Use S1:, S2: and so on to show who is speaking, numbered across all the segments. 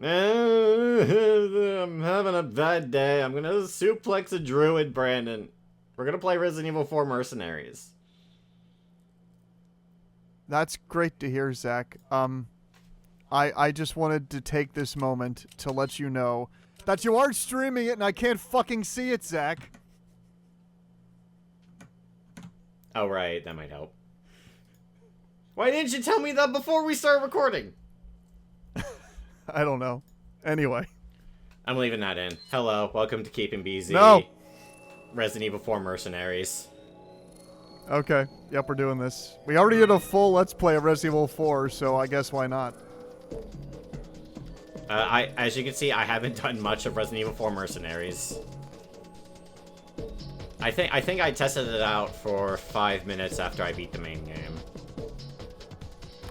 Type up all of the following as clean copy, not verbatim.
S1: I'm having a bad day. I'm gonna suplex a druid, Brandon. We're gonna play Resident Evil 4 Mercenaries.
S2: That's great to hear, Zach. I just wanted to take this moment to let you know that you are streaming it and I can't fucking see it, Zach.
S1: Oh, right. That might help. Why didn't you tell me that before we start recording?
S2: I don't know. Anyway.
S1: I'm leaving that in. Hello. Welcome to Keeping BZ.
S2: No.
S1: Resident Evil 4 Mercenaries.
S2: Okay. Yep, we're doing this. We already did a full Let's Play of Resident Evil 4, so I guess why not?
S1: As you can see, I haven't done much of Resident Evil 4 Mercenaries. I think I tested it out for 5 minutes after I beat the main game.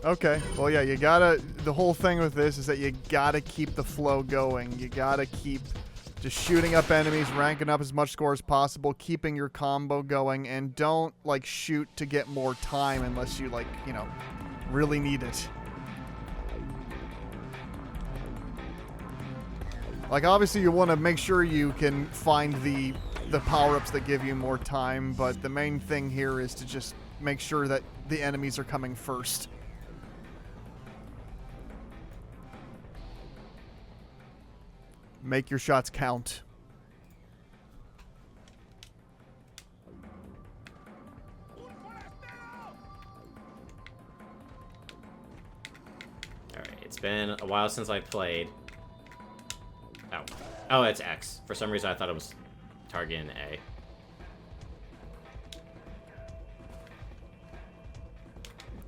S2: Okay. Well, yeah, you gotta... The whole thing with this is that you gotta keep the flow going. You gotta keep just shooting up enemies, ranking up as much score as possible, keeping your combo going, and don't, like, shoot to get more time unless you, like, you know, really need it. Like, obviously you want to make sure you can find the power-ups that give you more time, but the main thing here is to just make sure that the enemies are coming first. Make your shots count.
S1: Alright, it's been a while since I played. Oh. Oh, it's X. For some reason I thought it was target in A.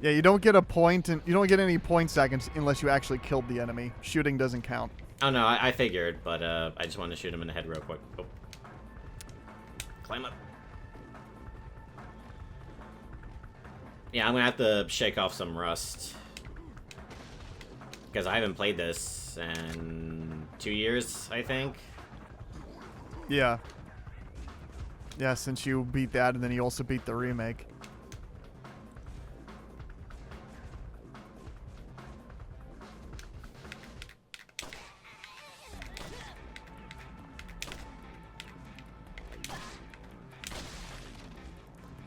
S2: Yeah, you don't get a point, and you don't get any point seconds unless you actually killed the enemy. Shooting doesn't count.
S1: Oh no, I figured, but I just wanted to shoot him in the head real quick. Oh. Climb up. Yeah, I'm gonna have to shake off some rust. Because I haven't played this in 2 years, I think.
S2: Yeah. Yeah, since you beat that, and then you also beat the remake.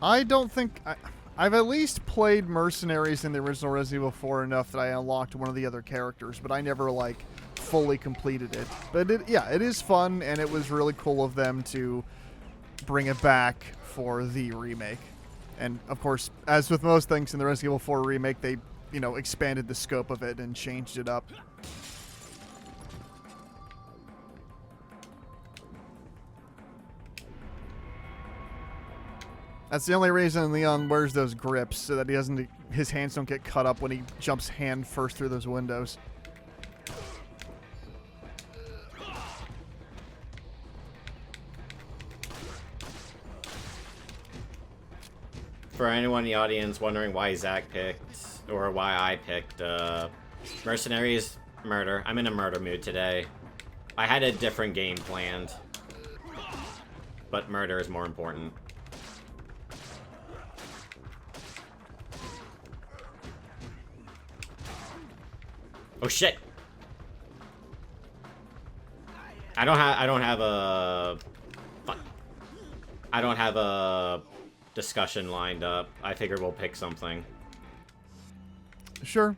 S2: I don't think... I've at least played Mercenaries in the original Resident Evil 4 enough that I unlocked one of the other characters, but I never, like, fully completed it. But, yeah, it is fun, and it was really cool of them to bring it back for the remake. And, of course, as with most things in the Resident Evil 4 remake, they, you know, expanded the scope of it and changed it up. That's the only reason Leon wears those grips, so that he doesn't, his hands don't get cut up when he jumps hand first through those windows.
S1: For anyone in the audience wondering why Zach picked, or why I picked, Mercenaries Murder. I'm in a murder mood today. I had a different game planned, but murder is more important. Oh shit! I don't have a... Fuck. I don't have a discussion lined up. I figure we'll pick something.
S2: Sure.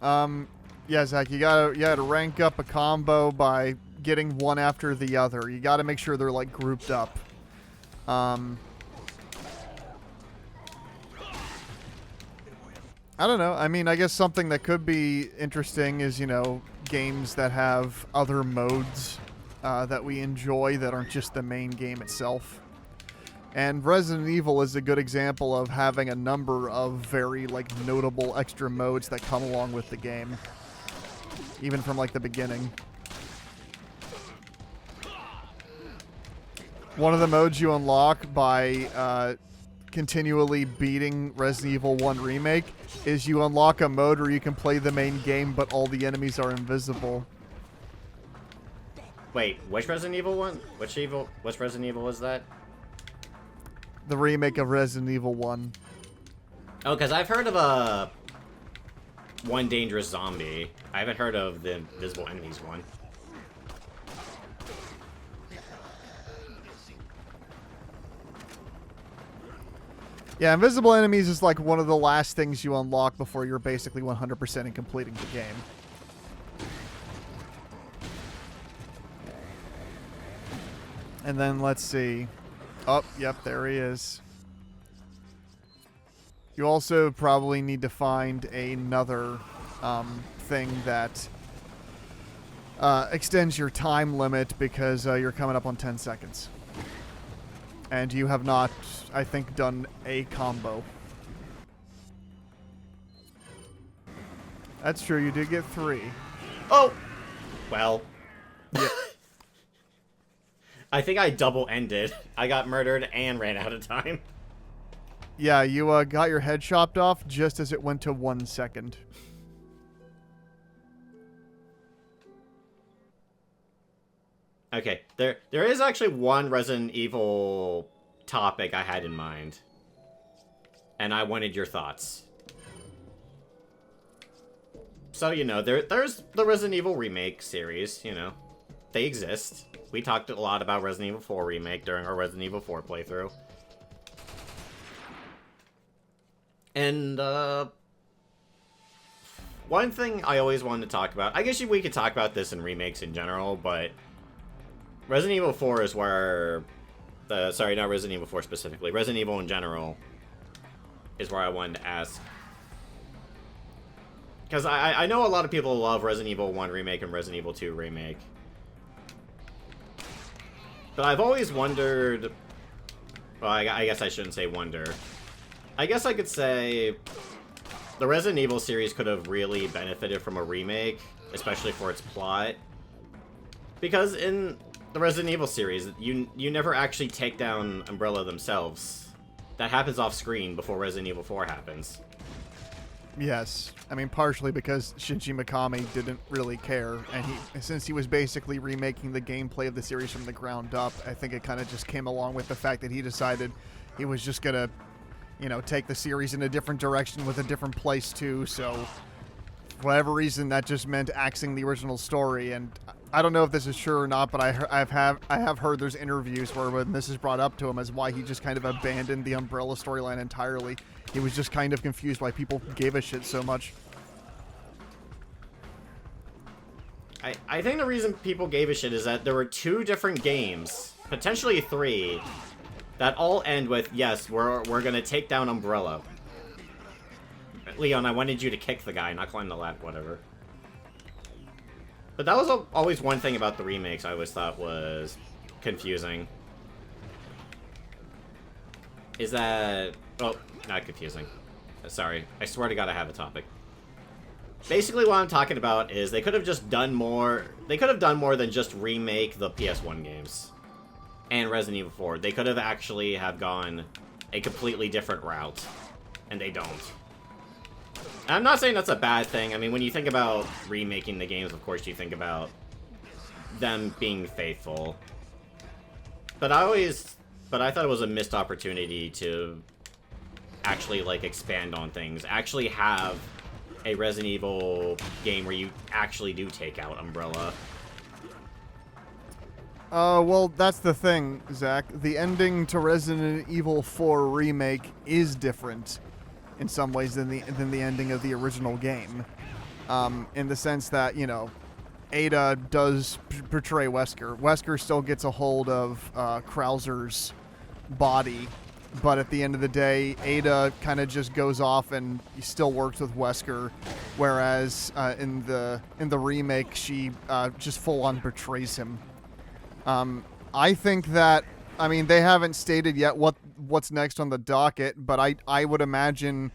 S2: Yeah, Zach, you gotta rank up a combo by getting one after the other. You gotta make sure they're, like, grouped up. I don't know. I mean, I guess something that could be interesting is, you know, games that have other modes that we enjoy that aren't just the main game itself. And Resident Evil is a good example of having a number of very, like, notable extra modes that come along with the game. Even from, like, the beginning. One of the modes you unlock by continually beating Resident Evil 1 Remake is you unlock a mode where you can play the main game, but all the enemies are invisible.
S1: Wait, which Resident Evil one? Which Resident Evil was that?
S2: The remake of Resident Evil 1.
S1: Oh, because I've heard of a... one dangerous zombie. I haven't heard of the invisible enemies one.
S2: Yeah, invisible enemies is like one of the last things you unlock before you're basically 100% in completing the game. And then let's see. Oh, yep, there he is. You also probably need to find another thing that extends your time limit because you're coming up on 10 seconds. And you have not, I think, done a combo. That's true, you did get 3.
S1: Oh! Well.
S2: Yeah.
S1: I think I double-ended. I got murdered and ran out of time.
S2: Yeah, you got your head chopped off just as it went to 1 second.
S1: Okay, there is actually one Resident Evil topic I had in mind. And I wanted your thoughts. So, you know, there's the Resident Evil remake series, you know. They exist. We talked a lot about Resident Evil 4 remake during our Resident Evil 4 playthrough. And, one thing I always wanted to talk about, I guess we could talk about this in remakes in general, but Resident Evil 4 is where, sorry, not Resident Evil 4 specifically, Resident Evil in general is where I wanted to ask. Because I know a lot of people love Resident Evil 1 remake and Resident Evil 2 remake. But I've always wondered, well, I guess I shouldn't say wonder. I guess I could say the Resident Evil series could have really benefited from a remake, especially for its plot. Because in the Resident Evil series, you never actually take down Umbrella themselves. That happens off screen before Resident Evil 4 happens.
S2: Yes. I mean, partially because Shinji Mikami didn't really care, and since he was basically remaking the gameplay of the series from the ground up, I think it kind of just came along with the fact that he decided he was just gonna, you know, take the series in a different direction with a different place too, so for whatever reason that just meant axing the original story. And I don't know if this is true or not, but I have heard there's interviews where when this is brought up to him as why he just kind of abandoned the Umbrella storyline entirely. He was just kind of confused why people gave a shit so much.
S1: I think the reason people gave a shit is that there were 2 different games, potentially 3, that all end with, yes, we're gonna take down Umbrella. Leon, I wanted you to kick the guy, not climb the ladder, whatever. But that was always one thing about the remakes I always thought was confusing. Is that... oh, not confusing. Sorry. I swear to God I have a topic. Basically what I'm talking about is they could have just done more... they could have done more than just remake the PS1 games. And Resident Evil 4. They could have actually have gone a completely different route. And they don't. And I'm not saying that's a bad thing. I mean, when you think about remaking the games, of course you think about them being faithful. But I thought it was a missed opportunity to actually, like, expand on things. Actually have a Resident Evil game where you actually do take out Umbrella.
S2: Well, that's the thing, Zach. The ending to Resident Evil 4 Remake is different in some ways than the ending of the original game. In the sense that, you know, Ada does portray Wesker. Wesker still gets a hold of Krauser's body, but at the end of the day, Ada kind of just goes off and still works with Wesker, whereas in the remake, she just full-on betrays him. I think that, I mean, they haven't stated yet what's next on the docket, but I would imagine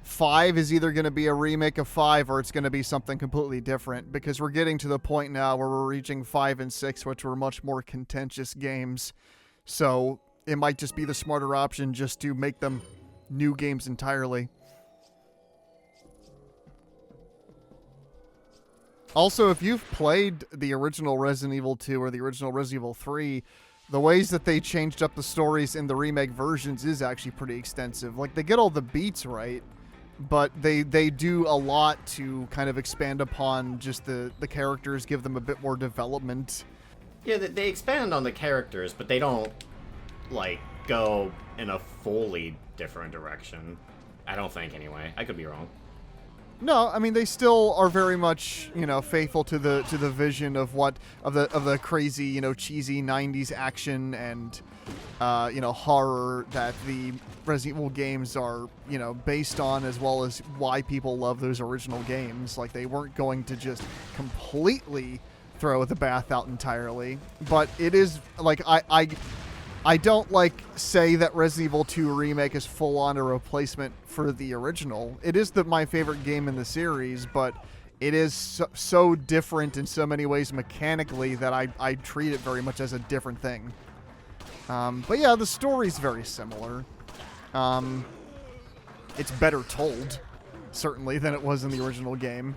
S2: 5 is either going to be a remake of 5 or it's going to be something completely different, because we're getting to the point now where we're reaching 5 and 6, which were much more contentious games. So it might just be the smarter option just to make them new games entirely. Also, if you've played the original Resident Evil 2 or the original Resident Evil 3, the ways that they changed up the stories in the remake versions is actually pretty extensive. Like, they get all the beats right, but they do a lot to kind of expand upon just the characters, give them a bit more development.
S1: Yeah, they expand on the characters, but they don't, like, go in a fully different direction. I don't think, anyway. I could be wrong.
S2: No, I mean they still are very much, faithful to the vision of the crazy, cheesy 90s action and horror that the Resident Evil games are, based on, as well as why people love those original games. Like, they weren't going to just completely throw the bath out entirely, but it is like I don't say that Resident Evil 2 Remake is full on a replacement for the original. It is my favorite game in the series, but it is so different in so many ways mechanically that I treat it very much as a different thing. But yeah, the story's very similar. It's better told, certainly, than it was in the original game.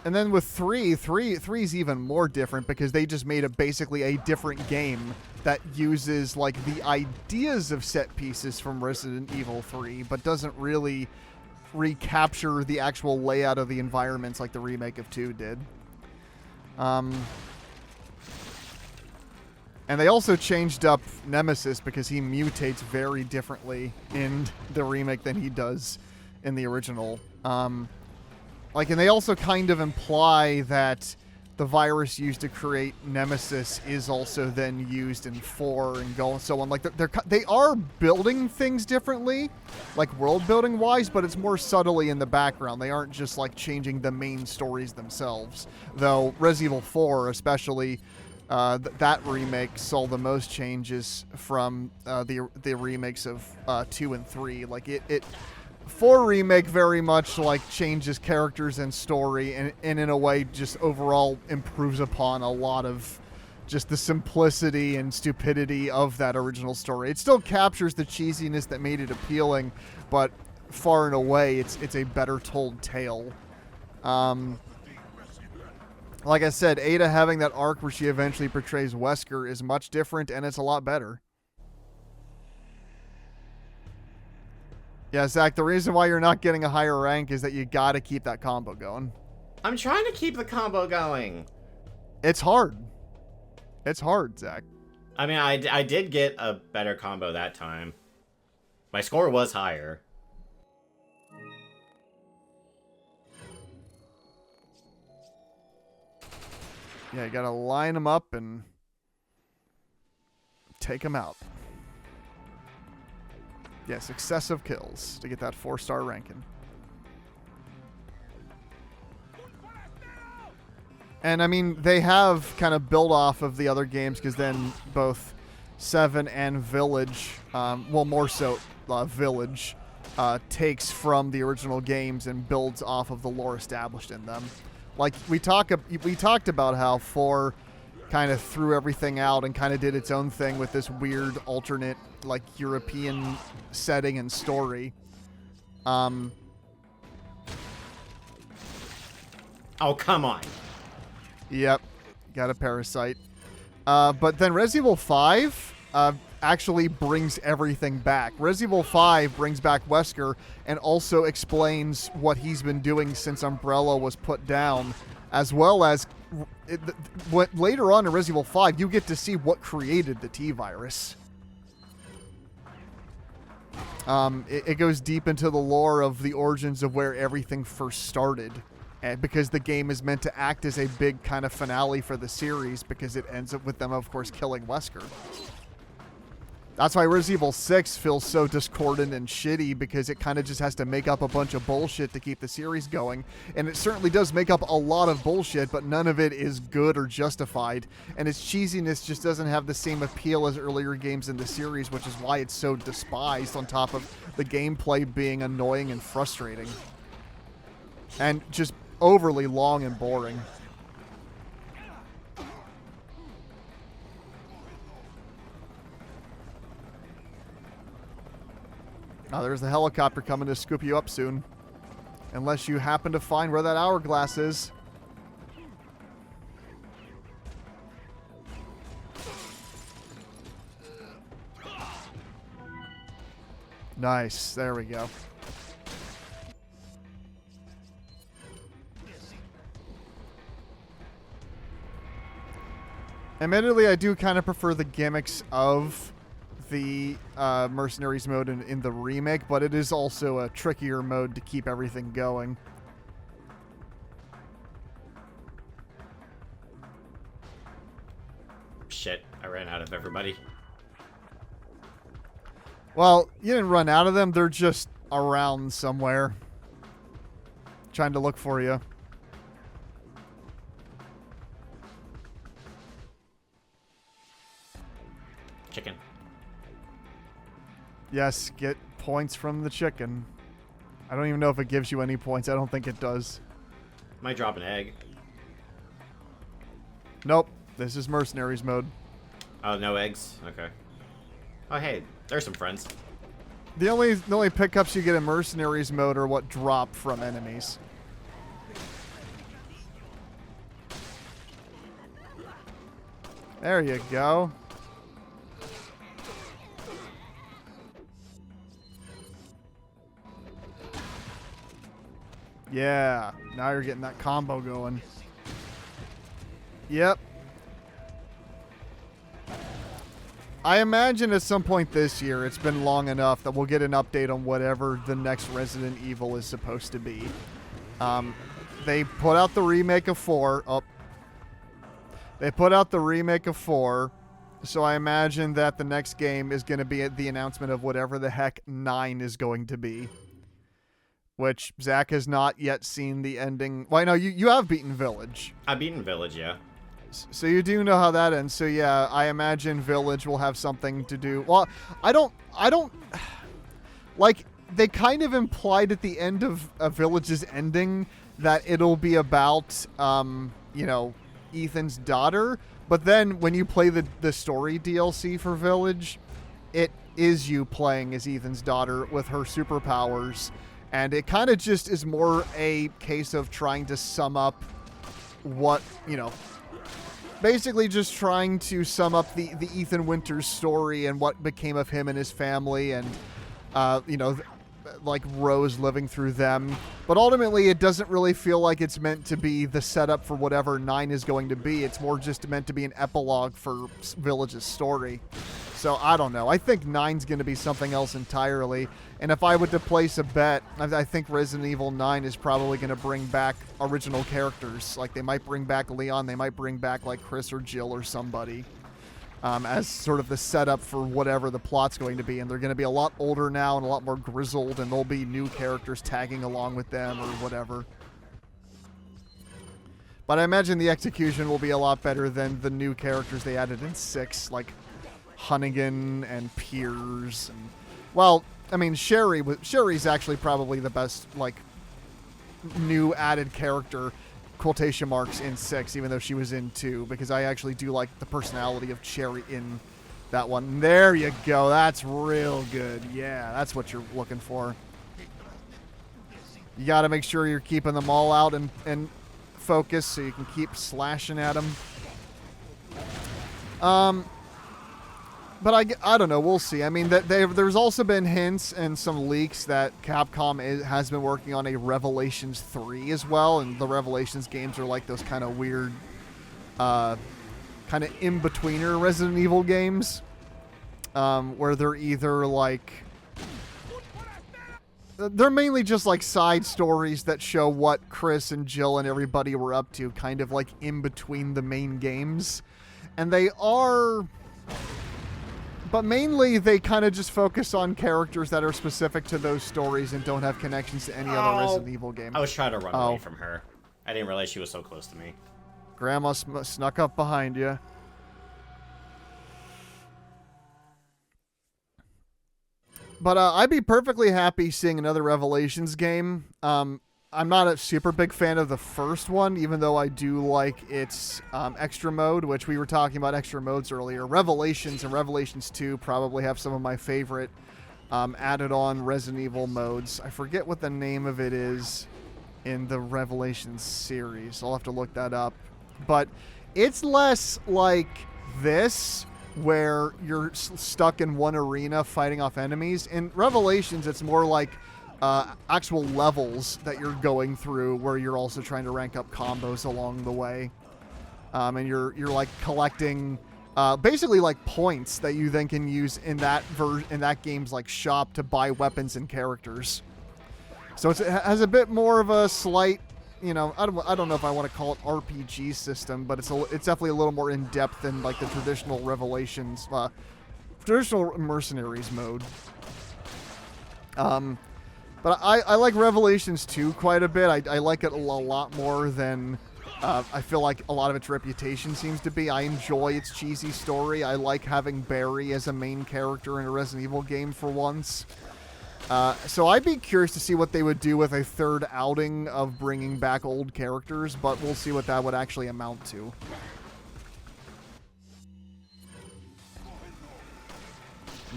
S2: And then with 3's even more different because they just made it basically a different game that uses the ideas of set pieces from Resident Evil 3, but doesn't really recapture the actual layout of the environments like the remake of 2 did. And they also changed up Nemesis because he mutates very differently in the remake than he does in the original. And they also kind of imply that the virus used to create Nemesis is also then used in 4 and so on. They are building things differently, world building wise, but it's more subtly in the background. They aren't just changing the main stories themselves. Though Resident Evil 4, especially, that remake saw the most changes from the remakes of 2 and 3. 4 remake very much changes characters and story and in a way just overall improves upon a lot of just the simplicity and stupidity of that original story. It still captures the cheesiness that made it appealing, but far and away it's a better told tale. Like I said, Ada having that arc where she eventually portrays Wesker is much different and it's a lot better. Yeah, Zach, the reason why you're not getting a higher rank is that you gotta keep that combo going.
S1: I'm trying to keep the combo going.
S2: It's hard. It's hard, Zach.
S1: I mean, I did get a better combo that time. My score was higher.
S2: Yeah, you gotta line them up and take them out. Yes, excessive kills to get that 4-star ranking. And I mean, they have kind of built off of the other games because then both 7 and Village, more so Village, takes from the original games and builds off of the lore established in them. We talked about how 4 kind of threw everything out and kind of did its own thing with this weird alternate European setting and story.
S1: Oh, come on.
S2: Yep, got a parasite. But then Resident Evil 5 actually brings everything back. Resident Evil 5 brings back Wesker and also explains what he's been doing since Umbrella was put down, as well as later on in Resident Evil 5, you get to see what created the T-Virus. It goes deep into the lore of the origins of where everything first started. And because the game is meant to act as a big kind of finale for the series, because it ends up with them, of course, killing Wesker. That's why Resident Evil 6 feels so discordant and shitty, because it kind of just has to make up a bunch of bullshit to keep the series going. And it certainly does make up a lot of bullshit, but none of it is good or justified. And its cheesiness just doesn't have the same appeal as earlier games in the series, which is why it's so despised, on top of the gameplay being annoying and frustrating. And just overly long and boring. Oh, there's the helicopter coming to scoop you up soon. Unless you happen to find where that hourglass is. Nice. There we go. Admittedly, I do kind of prefer the gimmicks of the Mercenaries mode in the remake, but it is also a trickier mode to keep everything going.
S1: Shit, I ran out of everybody.
S2: Well, you didn't run out of them. They're just around somewhere. Trying to look for you.
S1: Chicken.
S2: Yes, get points from the chicken. I don't even know if it gives you any points. I don't think it does.
S1: Might drop an egg.
S2: Nope. This is Mercenaries mode.
S1: Oh, no eggs? Okay. Oh, hey, there's some friends.
S2: The only pickups you get in Mercenaries mode are what drop from enemies. There you go. Yeah, now you're getting that combo going. Yep. I imagine at some point this year, it's been long enough that we'll get an update on whatever the next Resident Evil is supposed to be. They put out the remake of 4. Oh. They put out the remake of 4. So I imagine that the next game is going to be the announcement of whatever the heck 9 is going to be. Which Zach has not yet seen the ending. Well, no, you have beaten Village.
S1: I've beaten Village, yeah.
S2: So you do know how that ends. So yeah, I imagine Village will have something to do. Well, I don't like, they kind of implied at the end of Village's ending that it'll be about you know, Ethan's daughter, but then when you play the story DLC for Village, it is you playing as Ethan's daughter with her superpowers, and it kind of just is more a case of trying to sum up what, you know, basically just trying to sum up the Ethan Winters story and what became of him and his family, and you know, like Rose living through them. But ultimately, it doesn't really feel like it's meant to be the setup for whatever 9 is going to be. It's more just meant to be an epilogue for Village's story. So I don't know. I think 9's going to be something else entirely. And if I were to place a bet, I think Resident Evil 9 is probably going to bring back original characters. Like, they might bring back Leon. They might bring back, like, Chris or Jill or somebody. As sort of the setup for whatever the plot's going to be. And they're going to be a lot older now and a lot more grizzled, and there'll be new characters tagging along with them or whatever. But I imagine the execution will be a lot better than the new characters they added in 6, like Hunnigan and Piers. And, well, I mean, Sherry's actually probably the best, like, new added character, quotation marks, in 6, even though she was in 2, because I actually do like the personality of Cherry in that one. There you go. That's real good. Yeah, that's what you're looking for. You got to make sure you're keeping them all out and focus so you can keep slashing at them. But I don't know. We'll see. I mean, there's also been hints and some leaks that Capcom has been working on a Revelations 3 as well. And the Revelations games are like those kind of weird, kind of in-betweener Resident Evil games. Where they're either like... They're mainly just like side stories that show what Chris and Jill and everybody were up to, kind of like in between the main games. And they are... But mainly, they kind of just focus on characters that are specific to those stories and don't have connections to any other Resident Evil game.
S1: I was trying to run away from her. I didn't realize she was so close to me.
S2: Grandma snuck up behind you. But I'd be perfectly happy seeing another Revelations game. I'm not a super big fan of the first one, even though I do like its extra mode, which we were talking about extra modes earlier. Revelations and Revelations 2 probably have some of my favorite added on Resident Evil modes. I forget what the name of it is in the Revelations series. I'll have to look that up. But it's less like this where you're stuck in one arena fighting off enemies. In Revelations, it's more like actual levels that you're going through, where you're also trying to rank up combos along the way, and you're like collecting basically like points that you then can use in that game's like shop to buy weapons and characters. So it has a bit more of a slight, I don't know if I want to call it RPG system, but it's definitely a little more in depth than like the traditional Revelations, traditional Mercenaries mode. But I like Revelations 2 quite a bit. I like it a lot more than I feel like a lot of its reputation seems to be. I enjoy its cheesy story. I like having Barry as a main character in a Resident Evil game for once. So I'd be curious to see what they would do with a third outing of bringing back old characters, but we'll see what that would actually amount to.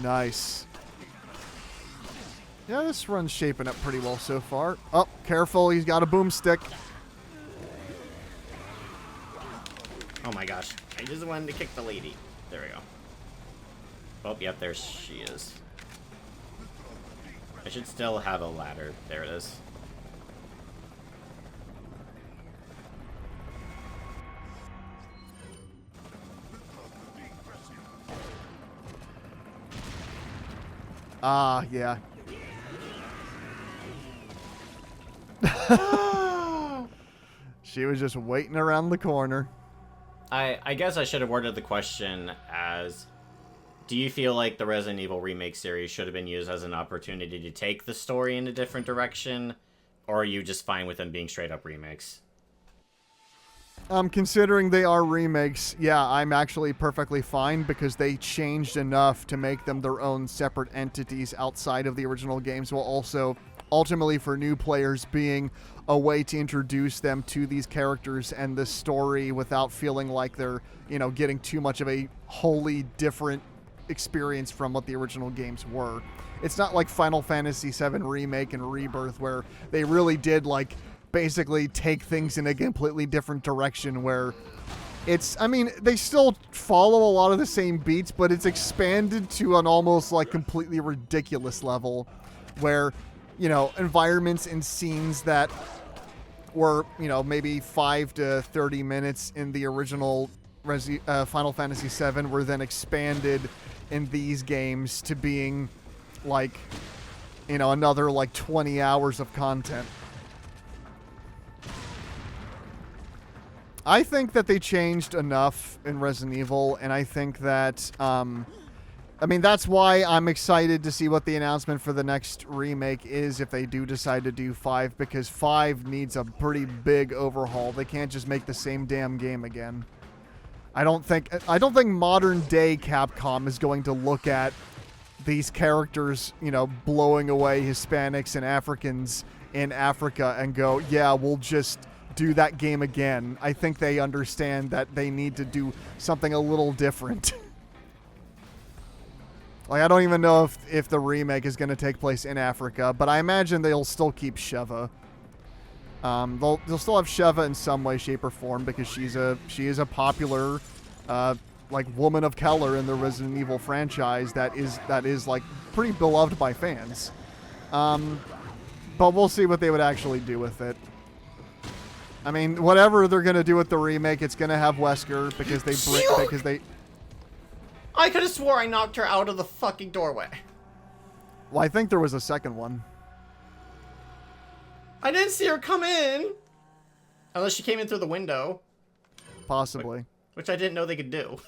S2: Nice. Yeah, this run's shaping up pretty well so far. Oh, careful, he's got a boomstick.
S1: Oh my gosh, I just wanted to kick the lady. There we go. Oh, yep, there she is. I should still have a ladder. There it is.
S2: Ah, yeah. She was just waiting around the corner.
S1: I guess I should have worded the question as, do you feel like the Resident Evil remake series should have been used as an opportunity to take the story in a different direction, or are you just fine with them being straight up remakes?
S2: Considering they are remakes, yeah, I'm actually perfectly fine because they changed enough to make them their own separate entities outside of the original games, while also ultimately for new players being a way to introduce them to these characters and this story without feeling like they're, getting too much of a wholly different experience from what the original games were. It's not like Final Fantasy VII Remake and Rebirth where they really did basically take things in a completely different direction, where they still follow a lot of the same beats, but it's expanded to an almost completely ridiculous level where, environments and scenes that were, maybe 5 to 30 minutes in the original Final Fantasy VII were then expanded in these games to being another 20 hours of content. I think that they changed enough in Resident Evil, and I think that, that's why I'm excited to see what the announcement for the next remake is if they do decide to do 5, because 5 needs a pretty big overhaul. They can't just make the same damn game again. I don't think modern day Capcom is going to look at these characters, blowing away Hispanics and Africans in Africa and go, yeah, we'll just do that game again. I think they understand that they need to do something a little different. I don't even know if the remake is going to take place in Africa, but I imagine they'll still keep Sheva. They'll still have Sheva in some way, shape, or form because she is a popular woman of color in the Resident Evil franchise that is pretty beloved by fans. But we'll see what they would actually do with it. Whatever they're going to do with the remake, it's going to have Wesker because they
S1: I could have swore I knocked her out of the fucking doorway.
S2: Well, I think there was a second one.
S1: I didn't see her come in. Unless she came in through the window.
S2: Possibly.
S1: Which I didn't know they could do.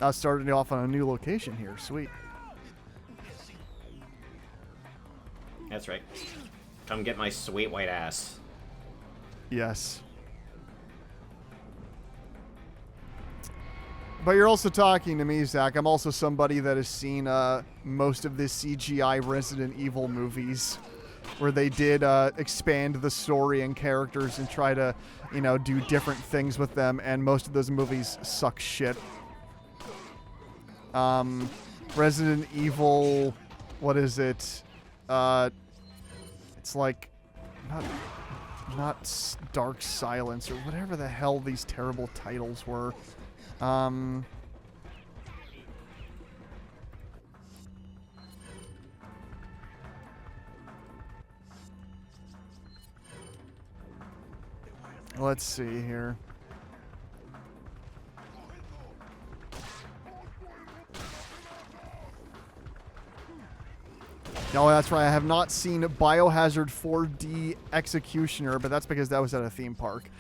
S2: I started off on a new location here. Sweet.
S1: That's right. Come get my sweet white ass.
S2: Yes. But you're also talking to me, Zach. I'm also somebody that has seen most of the CGI Resident Evil movies where they did expand the story and characters and try to, do different things with them, and most of those movies suck shit. Resident Evil, what is it? It's not Dark Silence or whatever the hell these terrible titles were. Let's see here. No, that's right. I have not seen Biohazard 4D Executioner, but that's because that was at a theme park.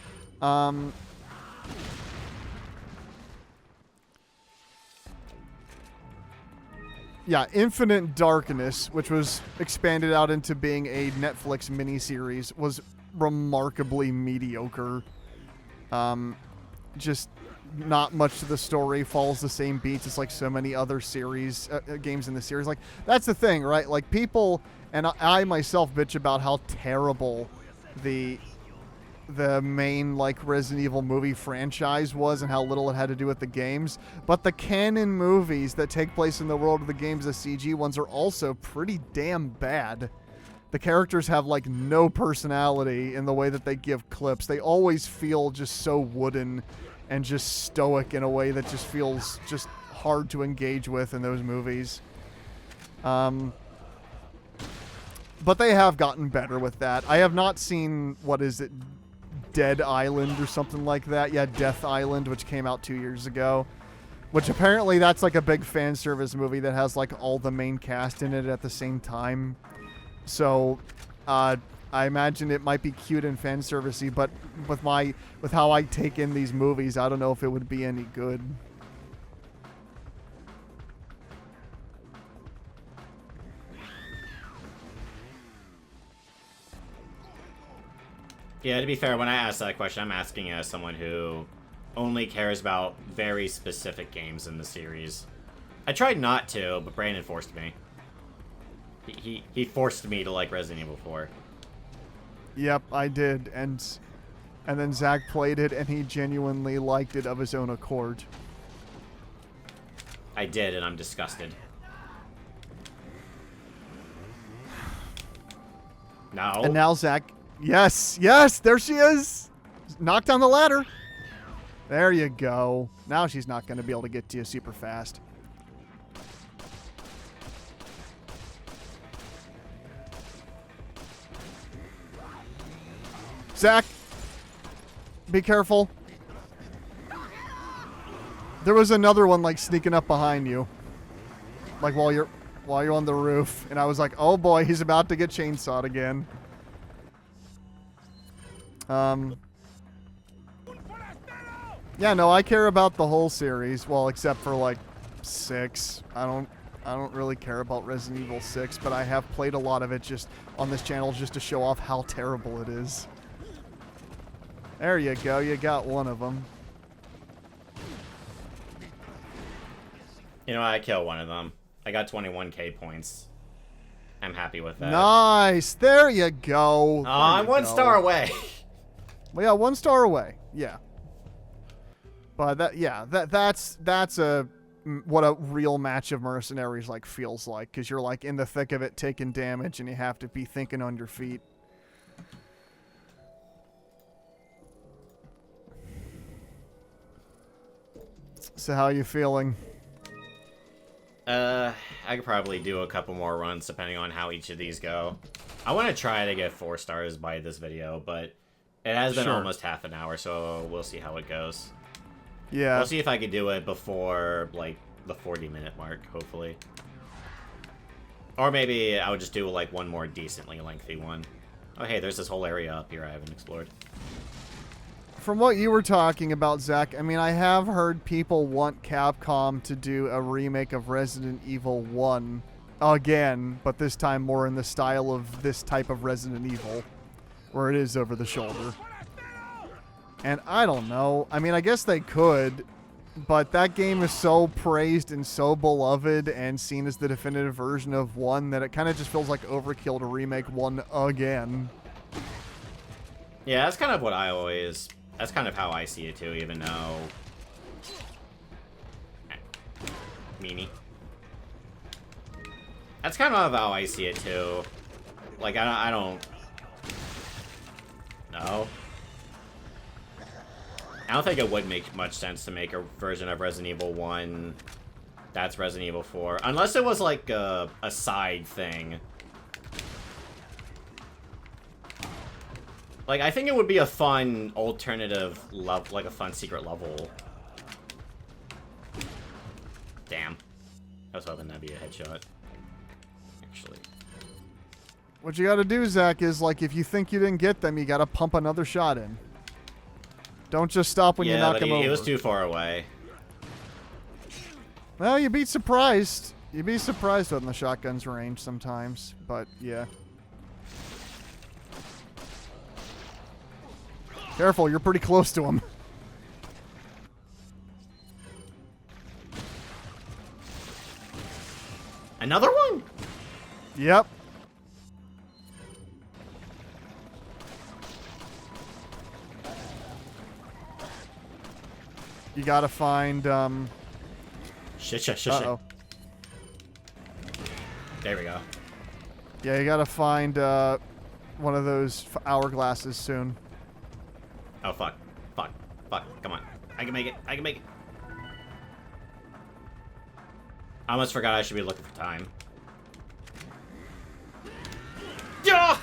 S2: Yeah, Infinite Darkness, which was expanded out into being a Netflix miniseries, was remarkably mediocre. Just not much to the story, follows the same beats as like so many other series games in the series. Like, that's the thing, right? Like, people, and I myself bitch about how terrible the main like Resident Evil movie franchise was and how little it had to do with the games, but the canon movies that take place in the world of the games, the CG ones, are also pretty damn bad. The characters have like no personality in the way that they give clips. They always feel just so wooden and just stoic in a way that just feels just hard to engage with in those movies. But they have gotten better with that. I have not seen, what is it, Dead Island or something like that. Yeah, Death Island, which came out 2 years ago. Which apparently that's like a big fan service movie that has like all the main cast in it at the same time. So, I imagine it might be cute and fan servicey, but with how I take in these movies, I don't know if it would be any good.
S1: Yeah, to be fair, when I ask that question, I'm asking as someone who only cares about very specific games in the series. I tried not to, but Brandon forced me. He forced me to like Resident Evil 4.
S2: Yep, I did, and then Zach played it, and he genuinely liked it of his own accord.
S1: I did, and I'm disgusted. No.
S2: And now Zach... Yes, there she is! Knocked on the ladder. There you go. Now she's not going to be able to get to you super fast. Zach, be careful. There was another one like sneaking up behind you, like while you're on the roof, and I was like, "Oh boy, he's about to get chainsawed again." Yeah, no, I care about the whole series. Well, except for like 6. I don't really care about Resident Evil 6, but I have played a lot of it just on this channel just to show off how terrible it is. There you go. You got one of them.
S1: You know, I killed one of them. I got 21k points. I'm happy with that.
S2: Nice. There you go.
S1: I'm 1 star away.
S2: Well, yeah, 1 star away. Yeah. But that's what a real match of Mercenaries like feels like, because you're like in the thick of it, taking damage, and you have to be thinking on your feet. So how are you feeling?
S1: I could probably do a couple more runs depending on how each of these go. I want to try to get 4 stars by this video, but it has been almost half an hour, so we'll see how it goes.
S2: Yeah.
S1: We'll see if I can do it before, like, the 40-minute mark, hopefully. Or maybe I would just do, like, one more decently lengthy one. Oh, hey, there's this whole area up here I haven't explored.
S2: From what you were talking about, Zach, I mean, I have heard people want Capcom to do a remake of Resident Evil 1 again, but this time more in the style of this type of Resident Evil, where it is over the shoulder. And I don't know. I mean, I guess they could, but that game is so praised and so beloved and seen as the definitive version of 1 that it kind of just feels like overkill to remake 1 again.
S1: Yeah, that's kind of what I always... That's kind of how I see it, too, even though... Meanie. That's kind of how I see it, too. Like, I don't... Oh. I don't think it would make much sense to make a version of Resident Evil 1 that's Resident Evil 4. Unless it was like a side thing. Like, I think it would be a fun alternative level, like a fun secret level. Damn. I was hoping that'd be a headshot. Actually.
S2: What you gotta do, Zach, is like if you think you didn't get them, you gotta pump another shot in. Don't just stop when you knock him over.
S1: Yeah, he was too far away.
S2: Well, you'd be surprised. You'd be surprised when the shotgun's range sometimes, but yeah. Careful, you're pretty close to him.
S1: Another one?
S2: Yep. You gotta find,
S1: Shit.
S2: Uh-oh.
S1: There we go.
S2: Yeah, you gotta find, one of those hourglasses soon.
S1: Oh, fuck. Come on. I can make it. I almost forgot I should be looking for time. Yeah!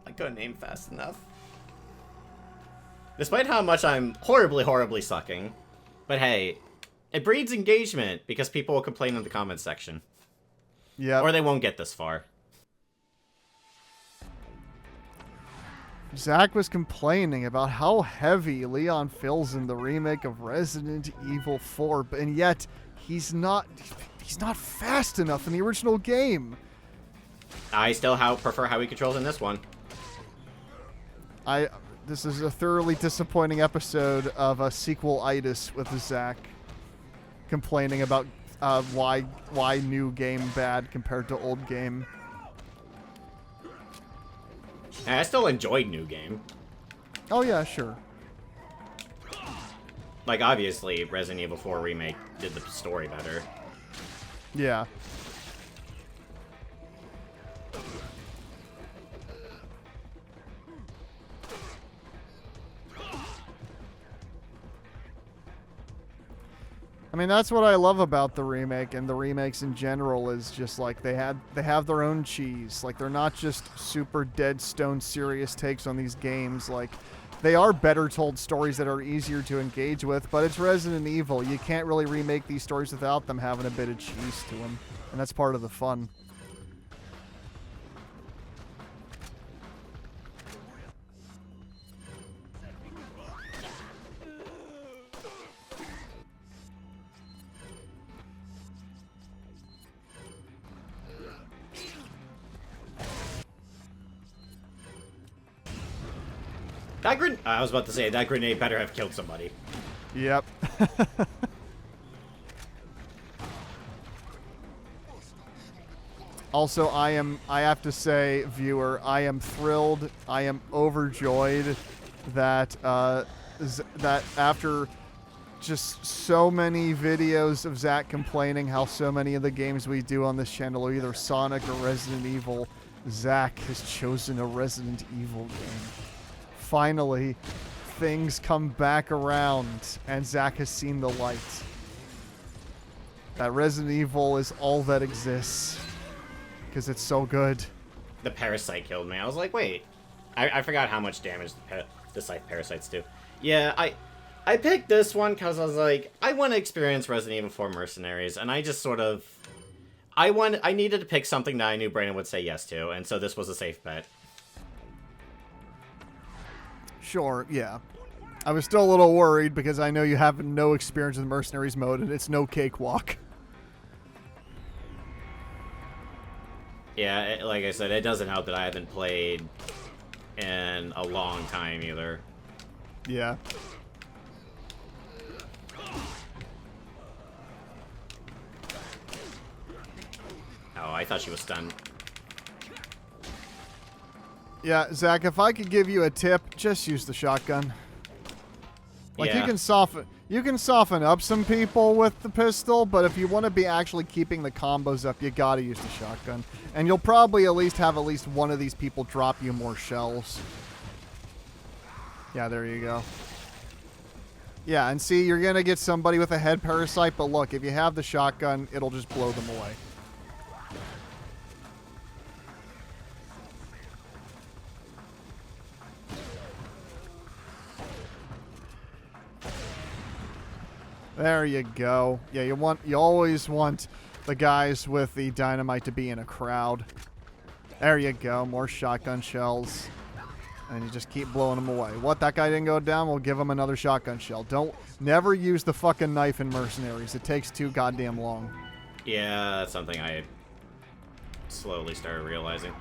S1: I couldn't aim fast enough. Despite how much I'm horribly sucking. But hey, it breeds engagement because people will complain in the comments section.
S2: Yeah.
S1: Or they won't get this far.
S2: Zach was complaining about how heavy Leon feels in the remake of Resident Evil 4, and yet he's not fast enough in the original game.
S1: I still prefer how he controls in this one.
S2: This is a thoroughly disappointing episode of a sequel-itis with Zach complaining about why new game bad compared to old game.
S1: And I still enjoyed New Game.
S2: Oh yeah, sure.
S1: Like, obviously, Resident Evil 4 Remake did the story better.
S2: Yeah. I mean, that's what I love about the remake and the remakes in general is just like they have their own cheese. Like they're not just super dead stone serious takes on these games. Like they are better told stories that are easier to engage with, but it's Resident Evil. You can't really remake these stories without them having a bit of cheese to them, and that's part of the fun.
S1: I was about to say, that grenade better have killed somebody.
S2: Yep. Also, I have to say, viewer, I am thrilled, I am overjoyed that, that after just so many videos of Zach complaining how so many of the games we do on this channel are either Sonic or Resident Evil, Zach has chosen a Resident Evil game. Finally, things come back around, and Zach has seen the light. That Resident Evil is all that exists, because it's so good.
S1: The parasite killed me. I was like, wait. I forgot how much damage the parasites do. Yeah, I picked this one because I was like, I want to experience Resident Evil 4 Mercenaries, and I just sort of... I needed to pick something that I knew Brandon would say yes to, and so this was a safe bet.
S2: Sure, yeah. I was still a little worried because I know you have no experience with Mercenaries Mode and it's no cakewalk.
S1: Yeah, like I said, it doesn't help that I haven't played in a long time either.
S2: Yeah.
S1: Oh, I thought she was stunned.
S2: Yeah, Zach, if I could give you a tip, just use the shotgun. Like,
S1: yeah.
S2: you can soften You can soften up some people with the pistol, but if you want to be actually keeping the combos up, you gotta use the shotgun. And you'll probably at least have at least one of these people drop you more shells. Yeah, there you go. Yeah, and see, you're gonna get somebody with a head parasite, but look, if you have the shotgun, it'll just blow them away. There you go. Yeah, you always want the guys with the dynamite to be in a crowd. There you go. More shotgun shells. And you just keep blowing them away. What, that guy didn't go down? We'll give him another shotgun shell. Never use the fucking knife in Mercenaries. It takes too goddamn long.
S1: Yeah, that's something I slowly started realizing.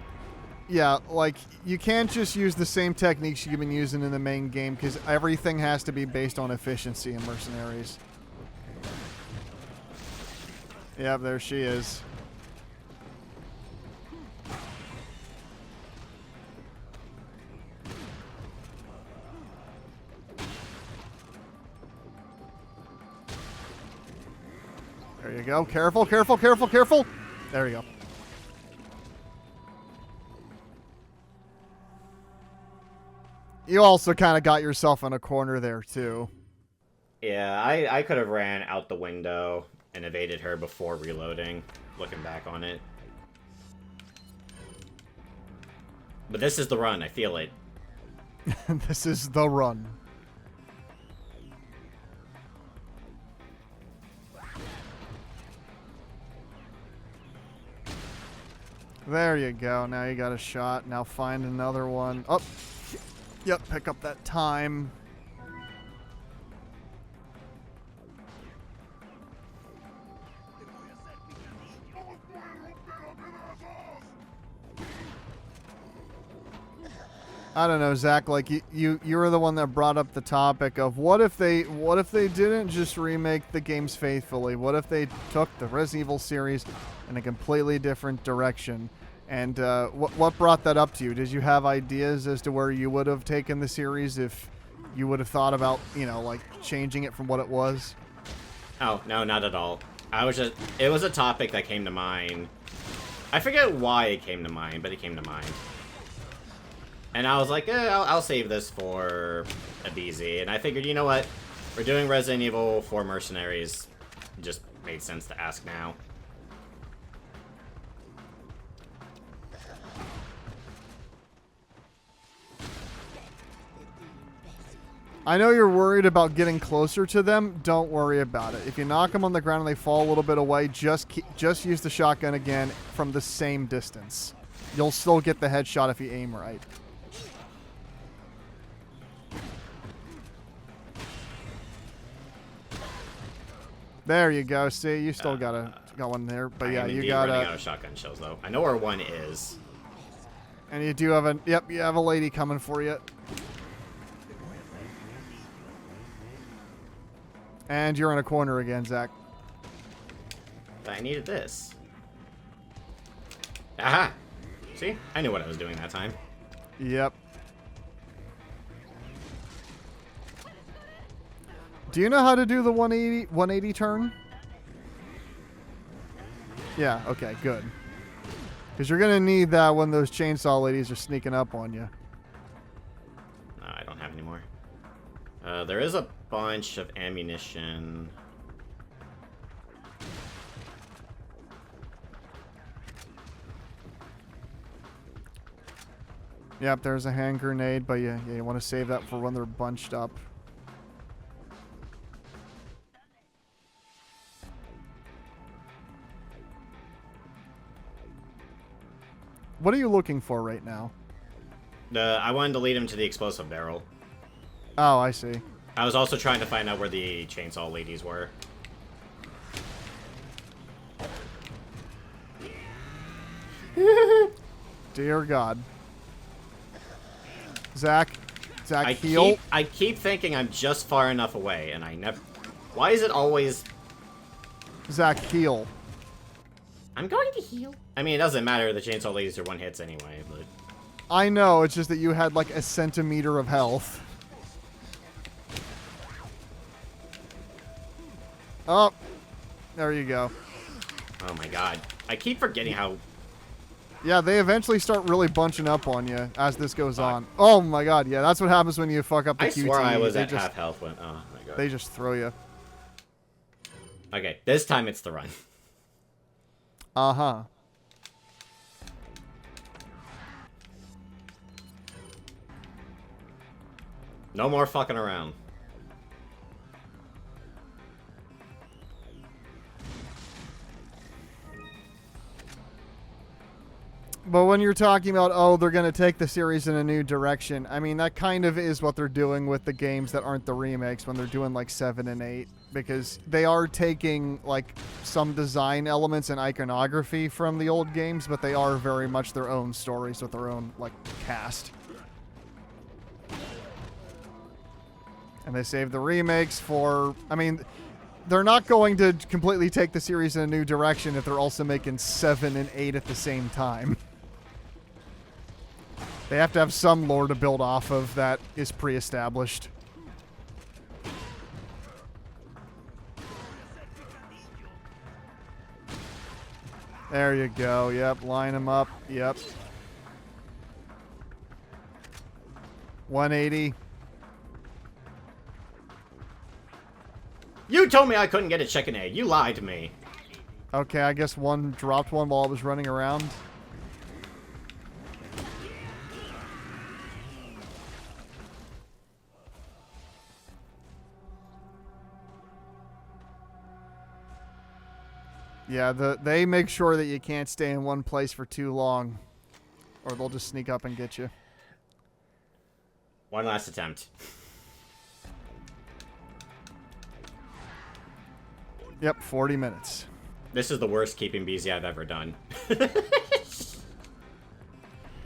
S2: Yeah, like, you can't just use the same techniques you've been using in the main game, because everything has to be based on efficiency in Mercenaries. Yep, there she is. There you go. Careful, careful, careful, careful. There you go. You also kind of got yourself in a corner there, too.
S1: Yeah, I could have ran out the window and evaded her before reloading, looking back on it. But this is the run, I feel it.
S2: This is the run. There you go. Now you got a shot. Now find another one. Oh, yep, pick up that time. I don't know, Zach, like you were the one that brought up the topic of what if they didn't just remake the games faithfully? What if they took the Resident Evil series in a completely different direction? And what brought that up to you? Did you have ideas as to where you would have taken the series if you would have thought about, you know, like changing it from what it was?
S1: Oh, no, not at all. It was a topic that came to mind. I forget why it came to mind, but it came to mind. And I was like, I'll save this for a BZ. And I figured, you know what? We're doing Resident Evil 4 Mercenaries. It just made sense to ask now.
S2: I know you're worried about getting closer to them. Don't worry about it. If you knock them on the ground and they fall a little bit away, just use the shotgun again from the same distance. You'll still get the headshot if you aim right. There you go. See, you still got one there, but yeah, you got
S1: running out of shotgun shells though. I know where one is.
S2: And you do have you have a lady coming for you. And you're in a corner again, Zach.
S1: But I needed this. Aha! See? I knew what I was doing that time.
S2: Yep. Do you know how to do the 180 turn? Yeah, okay, good. Because you're going to need that when those chainsaw ladies are sneaking up on you.
S1: No, I don't have any more. There is a bunch of ammunition.
S2: Yep, there's a hand grenade, but yeah, you want to save that for when they're bunched up. What are you looking for right now?
S1: I wanted to lead him to the explosive barrel.
S2: Oh, I see.
S1: I was also trying to find out where the chainsaw ladies were.
S2: Dear God. Zach, heal.
S1: I keep thinking I'm just far enough away, and I never... Why is it always...
S2: Zach, heal.
S1: I'm going to heal. I mean, it doesn't matter. The chainsaw ladies are one hits anyway, but...
S2: I know, it's just that you had like a centimeter of health. Oh, there you go.
S1: Oh my god. I keep forgetting how...
S2: Yeah, they eventually start really bunching up on you as this goes
S1: Fuck.
S2: on. Oh my god, yeah, that's what happens when you fuck up the
S1: I
S2: QTE.
S1: swore I was
S2: They
S1: at
S2: just,
S1: half health when... Oh my god.
S2: They just throw you.
S1: Okay, this time it's the run.
S2: Uh-huh.
S1: No more fucking around.
S2: But when you're talking about, oh, they're going to take the series in a new direction, I mean, that kind of is what they're doing with the games that aren't the remakes when they're doing, like, 7 and 8. Because they are taking, like, some design elements and iconography from the old games, but they are very much their own stories with their own, like, cast. And they save the remakes for... I mean, they're not going to completely take the series in a new direction if they're also making 7 and 8 at the same time. They have to have some lore to build off of that is pre-established. There you go. Yep, line them up. Yep. 180.
S1: You told me I couldn't get a chicken egg. You lied to me.
S2: Okay, I guess one dropped one while I was running around. Yeah, they make sure that you can't stay in one place for too long, or they'll just sneak up and get you.
S1: One last attempt.
S2: Yep, 40 minutes.
S1: This is the worst keeping busy I've ever done.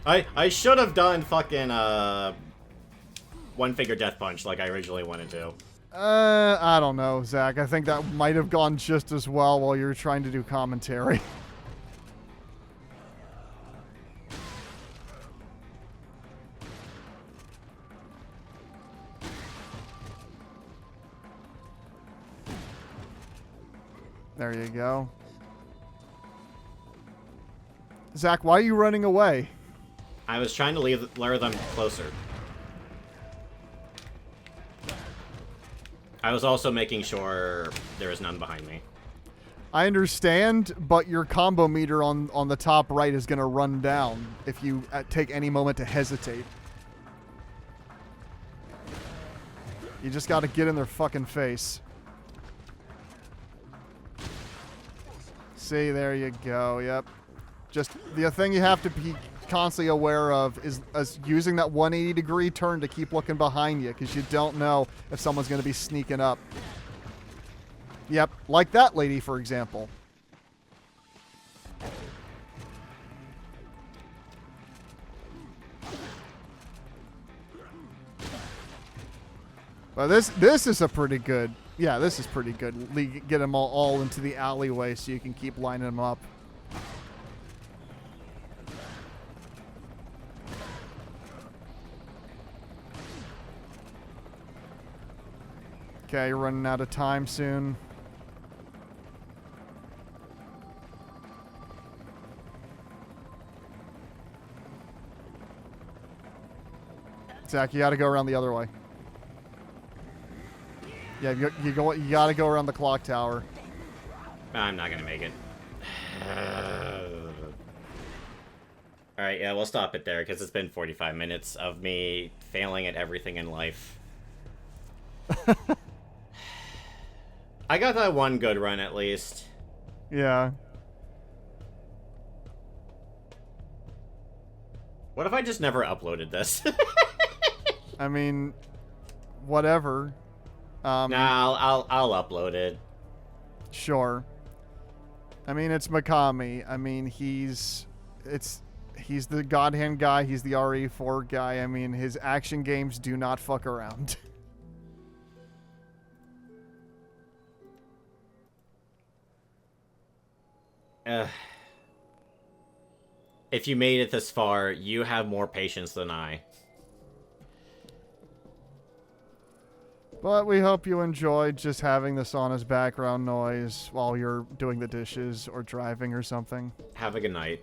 S1: I should have done fucking one finger death punch like I originally wanted to.
S2: I don't know, Zach. I think that might have gone just as well while you were trying to do commentary. There you go. Zach, why are you running away?
S1: I was trying to lure them closer. I was also making sure there is none behind me.
S2: I understand, but your combo meter on the top right is going to run down if you take any moment to hesitate. You just got to get in their fucking face. See, there you go. Yep. Just the thing you have to be constantly aware of is using that 180-degree turn to keep looking behind you, because you don't know if someone's going to be sneaking up. Yep, like that lady, for example. But this is a pretty good... Yeah, this is pretty good. Get them all into the alleyway so you can keep lining them up. Okay, you're running out of time soon. Zach, you gotta go around the other way. Yeah, you gotta go around the clock tower.
S1: I'm not gonna make it. Alright, yeah, we'll stop it there, because it's been 45 minutes of me failing at everything in life. I got that one good run, at least.
S2: Yeah.
S1: What if I just never uploaded this?
S2: I mean, whatever.
S1: Nah, I'll upload it.
S2: Sure. I mean, it's Mikami. I mean, he's the God Hand guy. He's the RE4 guy. I mean, his action games do not fuck around.
S1: If you made it this far, you have more patience than I.
S2: But we hope you enjoyed just having this on as background noise while you're doing the dishes or driving or something.
S1: Have a good night.